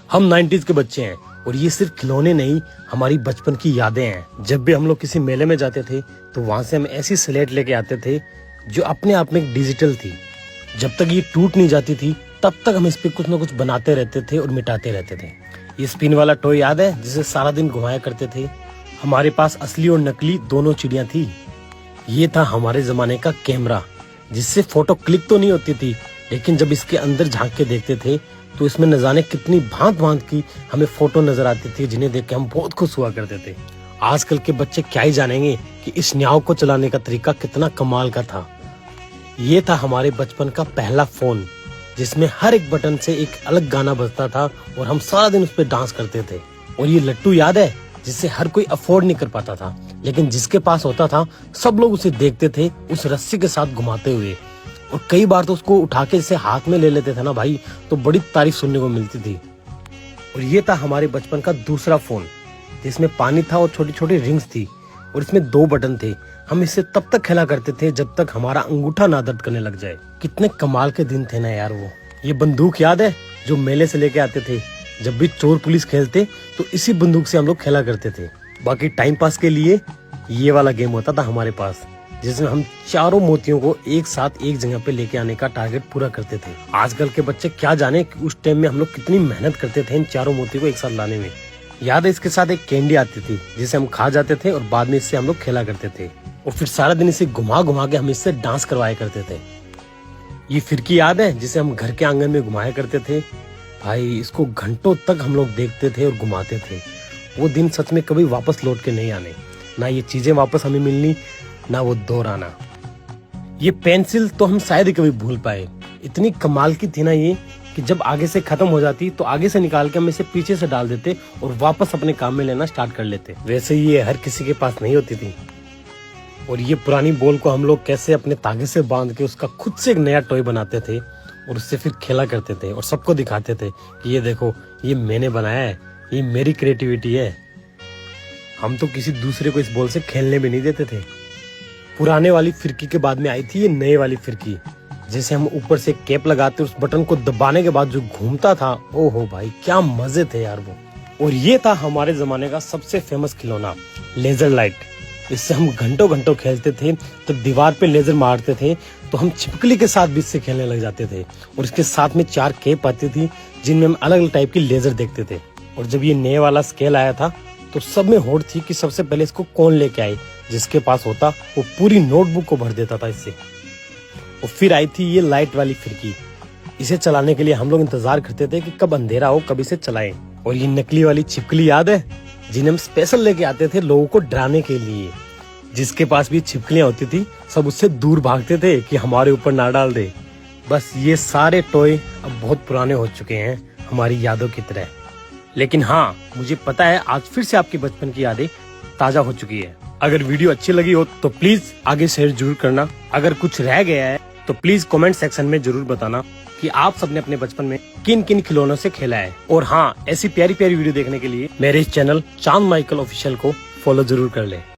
हम 90s के बच्चे हैं और ये सिर्फ खिलौने नहीं, हमारी बचपन की यादें हैं। जब भी हम लोग किसी मेले में जाते थे तो वहां से हम ऐसी स्लेट लेके आते थे जो अपने आप में डिजिटल थी। जब तक ये टूट नहीं जाती थी तब तक हम इस पे कुछ ना कुछ बनाते रहते थे और मिटाते रहते थे। ये स्पिन वाला टॉय याद है जिसे सारा दिन घुमाया करते थे? हमारे पास असली और नकली दोनों चिड़िया थी। ये था हमारे जमाने का कैमरा जिससे फोटो क्लिक तो नहीं होती थी, लेकिन जब इसके अंदर झांक के देखते थे तो इसमें न जाने कितनी भांत भांत की हमें फोटो नजर आती थी, जिन्हें देख के हम बहुत खुश हुआ करते थे। आजकल के बच्चे क्या ही जानेंगे कि इस न्याव को चलाने का तरीका कितना कमाल का था। ये था हमारे बचपन का पहला फोन जिसमें हर एक बटन से एक अलग गाना बजता था और हम सारा दिन उस पर डांस करते थे। और ये लट्टू याद है जिसे हर कोई अफोर्ड नहीं कर पाता था, लेकिन जिसके पास होता था सब लोग उसे देखते थे उस रस्सी के साथ घुमाते हुए। और कई बार तो उसको उठा के इसे हाथ में ले लेते थे ना भाई, तो बड़ी तारीफ सुनने को मिलती थी। और ये था हमारे बचपन का दूसरा फोन जिसमें पानी था और छोटी छोटी रिंग्स थी और इसमें 2 बटन थे। हम इससे तब तक खेला करते थे जब तक हमारा अंगूठा ना दर्द करने लग जाए। कितने कमाल के दिन थे ना यार वो। ये बंदूक याद है जो मेले से लेके आते थे? जब भी चोर पुलिस खेलते तो इसी बंदूक से हम लोग खेला करते थे। बाकी टाइम पास के लिए ये वाला गेम होता था हमारे पास जिसमें हम चारों मोतियों को एक साथ एक जगह पे लेके आने का टारगेट पूरा करते थे। आजकल के बच्चे क्या जाने कि उस टाइम में हम लोग कितनी मेहनत करते थे इन चारों मोतियों को एक साथ लाने में। याद है इसके साथ एक कैंडी आती थी जिसे हम खा जाते थे और बाद में इससे हम लोग खेला करते थे और फिर सारा दिन इसे घुमा घुमा के हम इससे डांस करवाया करते थे। ये फिरकी याद है जिसे हम घर के आंगन में घुमाया करते थे? भाई इसको घंटों तक हम लोग देखते थे और घुमाते थे। वो दिन सच में कभी वापस लौट के नहीं आने, ना ये चीजें वापस हमें मिलनी, ना वो दौर आना। ये पेंसिल तो हम शायद ही कभी भूल पाए। इतनी कमाल की थी ना ये कि जब आगे से खत्म हो जाती तो आगे से निकाल के हम इसे पीछे से डाल देते और वापस अपने काम में लेना स्टार्ट कर लेते। वैसे ये हर किसी के पास नहीं होती थी। और ये पुरानी बॉल को हम लोग कैसे अपने तागे से बांध के उसका खुद से एक नया टॉय बनाते थे और उससे फिर खेला करते थे और सबको दिखाते थे कि ये देखो ये मैंने बनाया है, ये मेरी क्रिएटिविटी है। हम तो किसी दूसरे को इस बॉल से खेलने भी नहीं देते थे। पुराने वाली फिरकी के बाद में आई थी ये नए वाली फिरकी जिसे हम ऊपर से कैप लगाते उस बटन को दबाने के बाद जो घूमता था, ओहो भाई क्या मजे थे यार वो। और ये था हमारे जमाने का सबसे फेमस खिलौना लेजर लाइट। इससे हम घंटों घंटों खेलते थे। तो दीवार पे लेजर मारते थे तो हम छिपकली के साथ भी इससे खेलने लग जाते थे। और इसके साथ में 4 कैप आती थी जिनमें हम अलग अलग टाइप की लेजर देखते थे। और जब ये नए वाला स्केल आया था तो सब में होड़ थी कि सबसे पहले इसको कौन लेके आए। जिसके पास होता वो पूरी नोटबुक को भर देता था इससे। और फिर आई थी ये लाइट वाली फिरकी। इसे चलाने के लिए हम लोग इंतजार करते थे कि कब अंधेरा हो कब इसे चलाएं। और ये नकली वाली छिपकली याद है जिन्हें हम स्पेशल लेके आते थे लोगों को डराने के लिए। जिसके पास भी छिपकलियां होती थी सब उससे दूर भागते थे कि हमारे ऊपर ना डाल दे। बस ये सारे टॉय अब बहुत पुराने हो चुके हैं हमारी यादों की तरह। लेकिन हाँ, मुझे पता है आज फिर से आपकी बचपन की यादें ताजा हो चुकी है। अगर वीडियो अच्छी लगी हो तो प्लीज आगे शेयर जरूर करना। अगर कुछ रह गया है तो प्लीज कमेंट सेक्शन में जरूर बताना कि आप सबने अपने बचपन में किन किन खिलौनों से खेला है। और हाँ, ऐसी प्यारी प्यारी वीडियो देखने के लिए मेरे इस चैनल चांद माइकल ऑफिशियल को फॉलो जरूर कर ले।